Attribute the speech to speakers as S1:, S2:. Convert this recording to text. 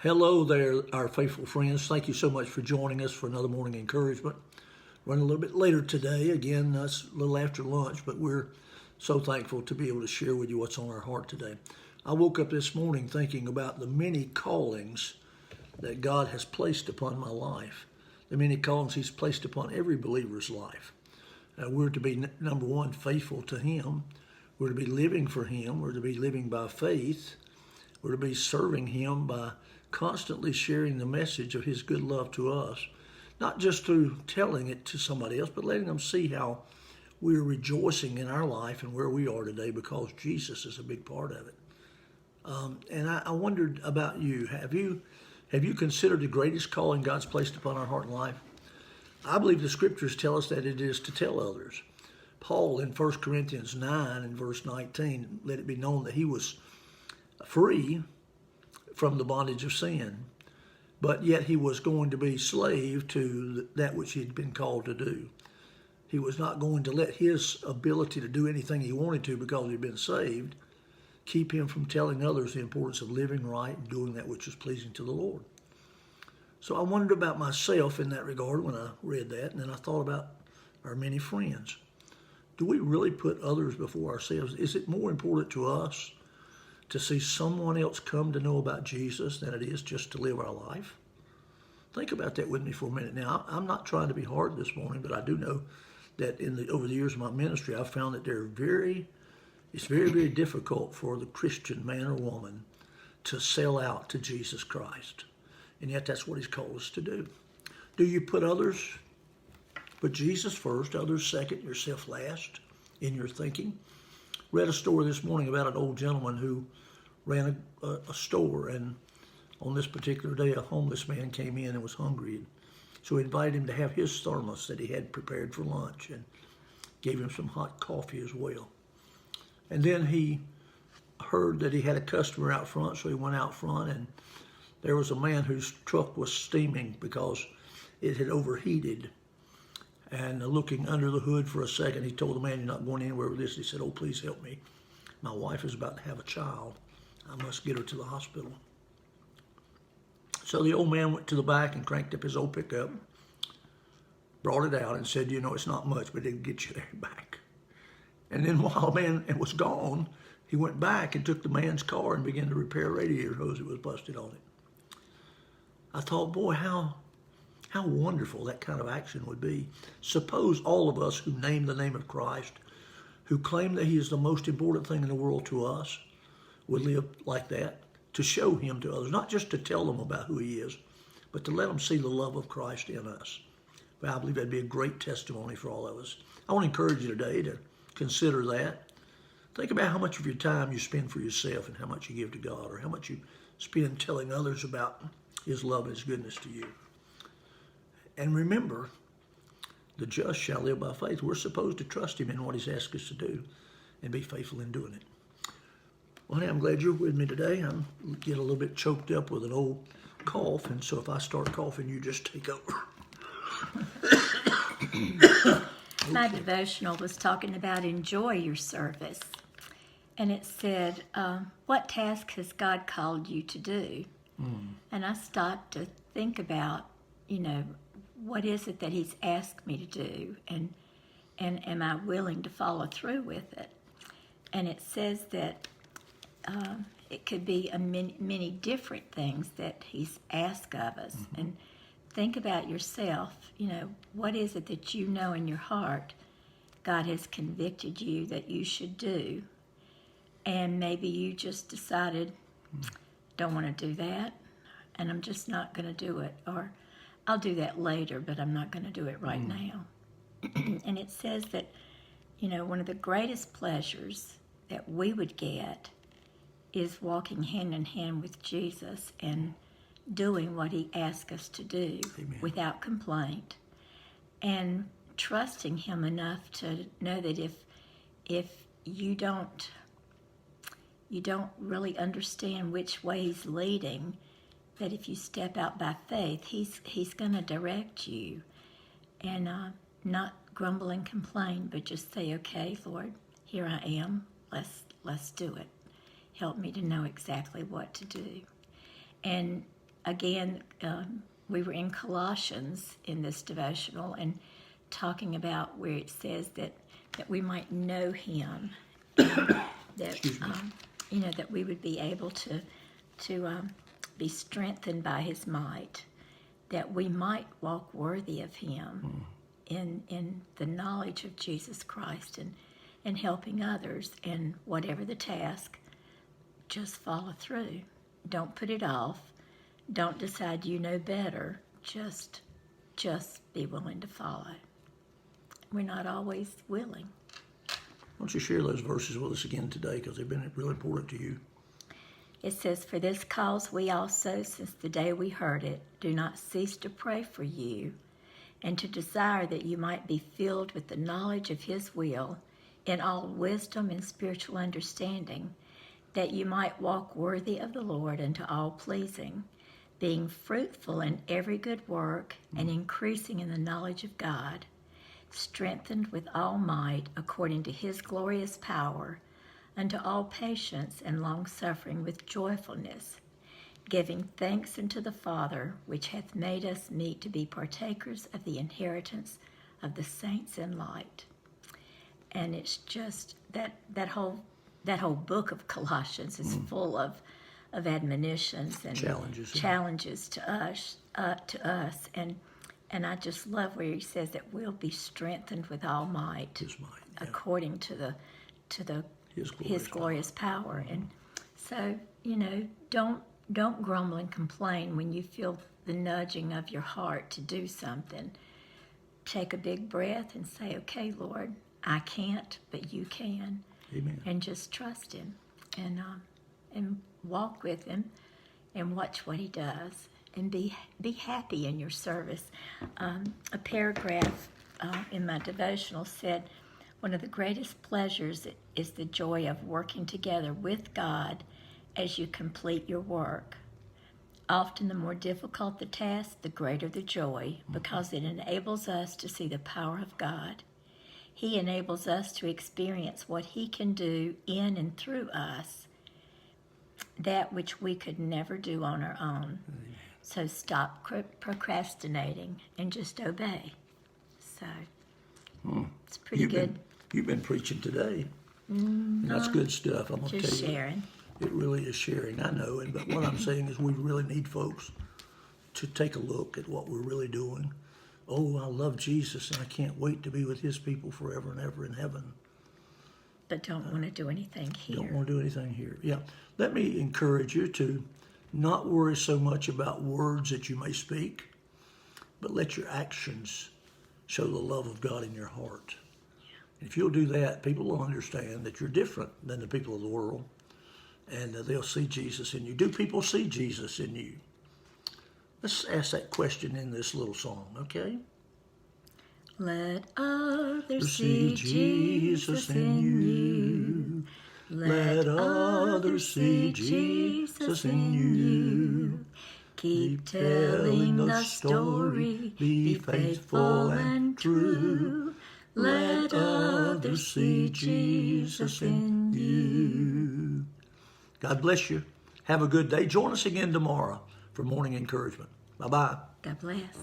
S1: Hello there, our faithful friends. Thank you so much for joining us for another morning encouragement. Running a little bit later today. Again, that's a little after lunch, but we're so thankful to be able to share with you what's on our heart today. I woke up this morning thinking about the many callings that God has placed upon my life, the many callings He's placed upon every believer's life. We're to be, number one, faithful to Him. We're to be living for Him. We're to be living by faith. We're to be serving Him by constantly sharing the message of His good love to us, not just through telling it to somebody else, but letting them see how we're rejoicing in our life and where we are today because Jesus is a big part of it. And I wondered about you. Have you considered the greatest calling God's placed upon our heart and life? I believe the scriptures tell us that it is to tell others. Paul in 1 Corinthians 9 and verse 19, let it be known that he was free from the bondage of sin, but yet he was going to be slave to that which he'd been called to do. He was not going to let his ability to do anything he wanted to because he'd been saved keep him from telling others the importance of living right and doing that which is pleasing to the Lord. So I wondered about myself in that regard when I read that, and then I thought about our many friends. Do we really put others before ourselves? Is it more important to us to see someone else come to know about Jesus than it is just to live our life? Think about that with me for a minute. Now, I'm not trying to be hard this morning, but I do know that over the years of my ministry, I've found that it's very, very difficult for the Christian man or woman to sell out to Jesus Christ. And yet that's what He's called us to do. Do you put Jesus first, others second, yourself last in your thinking? Read a story this morning about an old gentleman who ran a store, and on this particular day a homeless man came in and was hungry, so he invited him to have his thermos that he had prepared for lunch and gave him some hot coffee as well. And then he heard that he had a customer out front, so he went out front, and there was a man whose truck was steaming because it had overheated. And looking under the hood for a second, he told the man, "You're not going anywhere with this." He said, "Oh, please help me. My wife is about to have a child. I must get her to the hospital." So the old man went to the back and cranked up his old pickup, brought it out and said, "It's not much, but it'll get you there and back." And then while the man was gone, he went back and took the man's car and began to repair a radiator hose that was busted on it. I thought, boy, how wonderful that kind of action would be. Suppose all of us who name the name of Christ, who claim that He is the most important thing in the world to us, would live like that, to show Him to others, not just to tell them about who He is, but to let them see the love of Christ in us. But I believe that'd be a great testimony for all of us. I want to encourage you today to consider that. Think about how much of your time you spend for yourself and how much you give to God, or how much you spend telling others about His love and His goodness to you. And remember, the just shall live by faith. We're supposed to trust Him in what He's asked us to do and be faithful in doing it. Well, honey, I'm glad you're with me today. I'm getting a little bit choked up with an old cough, and so if I start coughing, you just take over.
S2: My devotional was talking about enjoy your service. And it said, what task has God called you to do? And I stopped to think about, what is it that He's asked me to do? And am I willing to follow through with it? And it says that it could be many different things that He's asked of us. Mm-hmm. And think about yourself, what is it that you know in your heart God has convicted you that you should do? And maybe you just decided, don't want to do that, and I'm just not going to do it. Or I'll do that later, but I'm not going to do it right now. And it says that, one of the greatest pleasures that we would get is walking hand in hand with Jesus and doing what He asks us to do. Amen. Without complaint, and trusting Him enough to know that if you don't really understand which way He's leading, that if you step out by faith, He's going to direct you, and not grumble and complain, but just say, "Okay, Lord, here I am. Let's do it. Help me to know exactly what to do." And again, we were in Colossians in this devotional and talking about where it says that we might know Him, and that that we would be able to be strengthened by His might, that we might walk worthy of Him in the knowledge of Jesus Christ and helping others, and whatever the task, just follow through. Don't put it off. Don't decide you know better. Just be willing to follow. We're not always willing.
S1: Why don't you share those verses with us again today, because they've been really important to you.
S2: It says, "For this cause we also, since the day we heard it, do not cease to pray for you, and to desire that you might be filled with the knowledge of His will, in all wisdom and spiritual understanding, that you might walk worthy of the Lord unto all pleasing, being fruitful in every good work, and increasing in the knowledge of God, strengthened with all might according to His glorious power, unto all patience and long-suffering with joyfulness, giving thanks unto the Father, which hath made us meet to be partakers of the inheritance of the saints in light." And it's just that whole book of Colossians is full of admonitions and challenges to us, and I just love where he says that we'll be strengthened with all might,
S1: His might,
S2: according to His glorious power. And so, don't grumble and complain when you feel the nudging of your heart to do something. Take a big breath and say, "Okay, Lord, I can't, but you can."
S1: Amen.
S2: And just trust Him and walk with Him and watch what He does, and be happy in your service. A paragraph in my devotional said, "One of the greatest pleasures is the joy of working together with God as you complete your work. Often the more difficult the task, the greater the joy, because it enables us to see the power of God. He enables us to experience what He can do in and through us, that which we could never do on our own. So stop procrastinating and just obey." So it's pretty good.
S1: You've been preaching today. That's good stuff. I'm going to tell
S2: Just
S1: you.
S2: sharing.
S1: It really is sharing. I know, but what I'm saying is we really need folks to take a look at what we're really doing. Oh, I love Jesus, and I can't wait to be with His people forever and ever in heaven.
S2: But don't want to do anything here.
S1: Don't want to do anything here. Yeah. Let me encourage you to not worry so much about words that you may speak, but let your actions show the love of God in your heart. If you'll do that, people will understand that you're different than the people of the world, and they'll see Jesus in you. Do people see Jesus in you? Let's ask that question in this little song, okay?
S2: Let others see Jesus in you. Let others see Jesus in you. Keep telling the story, be faithful and true. Let others see Jesus in you.
S1: God bless you. Have a good day. Join us again tomorrow for Morning Encouragement. Bye-bye.
S2: God bless.